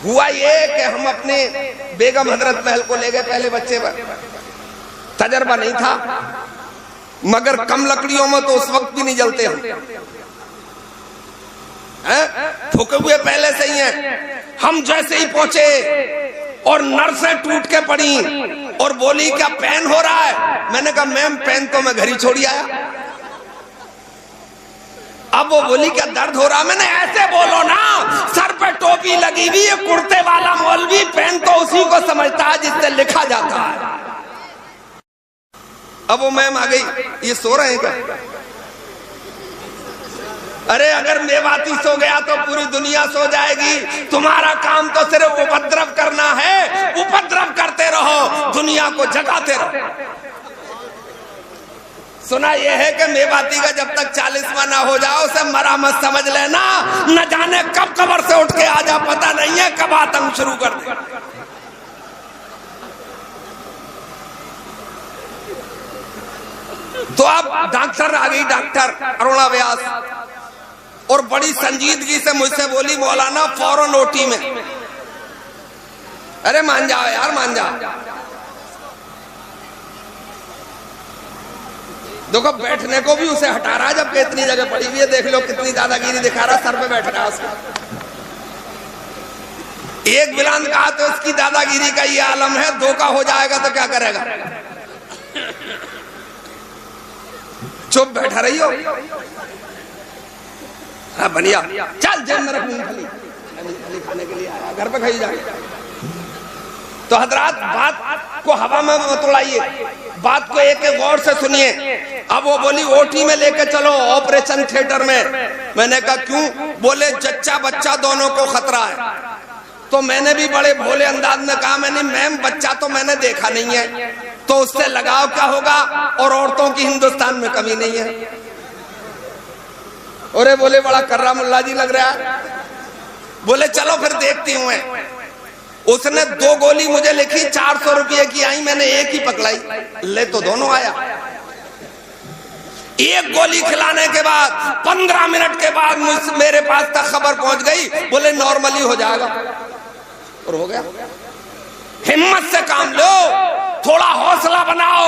हुआ ये कि हम अपने बेगम हजरत महल को ले गए पहले बच्चे पर, तजर्बा नहीं था, मगर कम लकड़ियों में तो उस वक्त भी नहीं जलते हम, फूके हुए पहले से ही हैं। हम जैसे ही पहुंचे और नर्सें टूट के पड़ी और बोली क्या पेन हो रहा है? मैंने कहा मैम पेन तो मैं घर ही छोड़ी आया। अब वो बोली क्या दर्द हो रहा? मैंने ऐसे बोलो ना, सर पे टोपी लगी हुई है, कुर्ते वाला मौलवी, पेन तो उसी को समझता है जिससे लिखा जाता है। अब वो मैम आ गई, ये सो रहे हैं क्या? अरे अगर मेवाती सो गया तो पूरी दुनिया सो जाएगी। तुम्हारा काम तो सिर्फ उपद्रव करना है, उपद्रव करते रहो, दुनिया को जगाते रहो। सुना यह है कि मेवाती का जब तक 40वां ना हो जाओ उसे मरा मत समझ लेना, न जाने कब कब्र से उठ के आ जा, पता नहीं है कब आतंक शुरू कर दे। तो अब डॉक्टर आ गई, डॉक्टर अरुणा व्यास, और बड़ी संजीदगी से मुझसे बोली मौलाना फौरन ओटी में। अरे मान जाओ यार, मान जाओ। देखो बैठने को भी उसे हटा रहा है जबकि इतनी जगह पड़ी हुई है। देख लो कितनी दादागिरी दिखा रहा, सर पे बैठ रहा है उसका। एक बिलान कहा तो इसकी दादागिरी का ये आलम है, धोखा हो जाएगा तो क्या करेगा? चुप बैठा रही हो। हाँ बनिया, चल जेब में रख मूंगफली, खाने के लिए आया, घर पे खाई जाए। तो हजरात बात को हवा में मत उड़ाइए, बात को एक एक गौर से सुनिए। अब वो बोली ओटी में लेके चलो, ऑपरेशन थिएटर में। मैंने कहा क्यों? बोले जच्चा बच्चा दोनों को खतरा है। तो मैंने भी बड़े भोले अंदाज में कहा, मैंने मैम बच्चा तो मैंने देखा नहीं है, तो उससे लगाव क्या होगा? और औरतों की हिंदुस्तान में कमी नहीं है। अरे बोले बड़ा कर्रा मुल्ला जी लग रहा है। बोले चलो फिर देखती हूँ। उसने 2 गोली मुझे लिखी, 400 रुपये की आई, मैंने एक ही पकड़ाई, ले तो दोनों आया। एक गोली खिलाने के बाद 15 मिनट के बाद मेरे पास तक खबर पहुंच गई, बोले नॉर्मली हो जाएगा, और हो गया। हिम्मत से काम लो, थोड़ा हौसला बनाओ।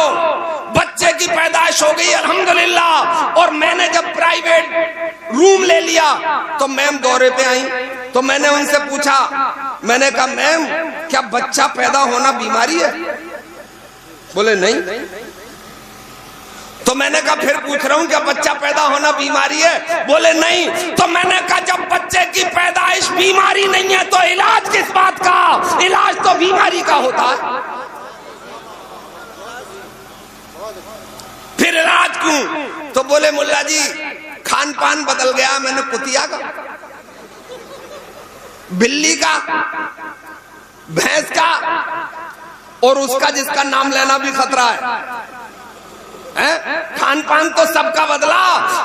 बच्चे की पैदाइश हो गई अल्हम्दुलिल्लाह। और मैंने जब प्राइवेट रूम ले लिया तो मैम दौरे पे आई, तो मैंने उनसे पूछा, मैंने कहा मैम क्या बच्चा पैदा होना बीमारी है? बोले नहीं। तो मैंने कहा फिर पूछ रहा हूं क्या बच्चा पैदा होना बीमारी है? बोले नहीं। तो मैंने कहा जब बच्चे की पैदाइश बीमारी नहीं है तो इलाज किस बात का? इलाज तो बीमारी का होता है, फिर इलाज क्यों? तो बोले मुल्ला जी खान पान बदल गया। मैंने कुतिया का, बिल्ली का, भैंस का, और उसका जिसका नाम लेना भी खतरा है। खान पान तो सबका बदला।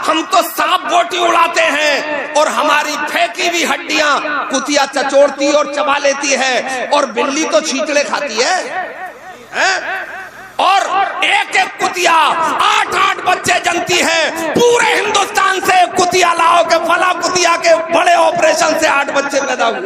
हम तो सांप बोटी उड़ाते हैं और हमारी फेंकी हुई हड्डियां कुतिया चचोड़ती और चबा लेती है, और बिल्ली तो छींचड़े खाती है। और एक एक कुतिया 8-8 बच्चे जनती है। पूरे हिंदुस्तान से कुतिया लाओ के फला कुतिया के बड़े ऑपरेशन से 8 बच्चे पैदा हुए,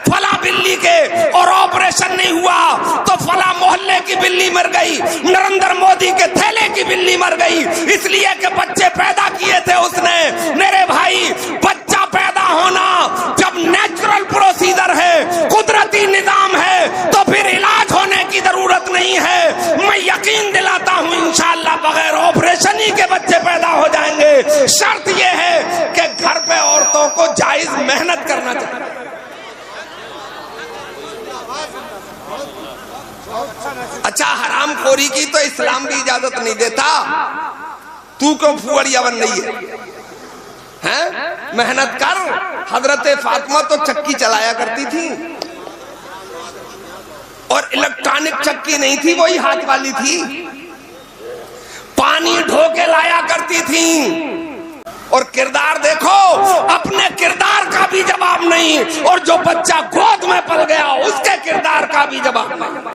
फला बिल्ली के, और ऑपरेशन नहीं हुआ तो फला मोहल्ले की बिल्ली मर गई, नरेंद्र मोदी के थैले की बिल्ली मर गई, इसलिए कि बच्चे पैदा किए थे उसने। मेरे भाई बच्चा पैदा होना जब नेचुरल प्रोसीजर है, कुदरती निजाम है, तो फिर इलाज होने की जरूरत नहीं है। मैं यकीन दिलाता हूं इंशाअल्लाह बगैर ऑपरेशन ही के बच्चे पैदा हो जाएंगे। शर्त यह है कि घर पे औरतों को जायज मेहनत करना चाहिए। अच्छा हरामखोरी की तो इस्लाम भी इजाजत नहीं देता, तू क्यों फुअड़िया बन रही है? मेहनत कर। हजरत फातिमा तो चक्की चलाया करती थी, और इलेक्ट्रॉनिक चक्की नहीं थी, वही हाथ वाली थी। पानी ढो के लाया करती थी। और किरदार देखो, अपने किरदार का भी जवाब नहीं, और जो बच्चा गोद में पल गया उसके किरदार का भी जवाब नहीं।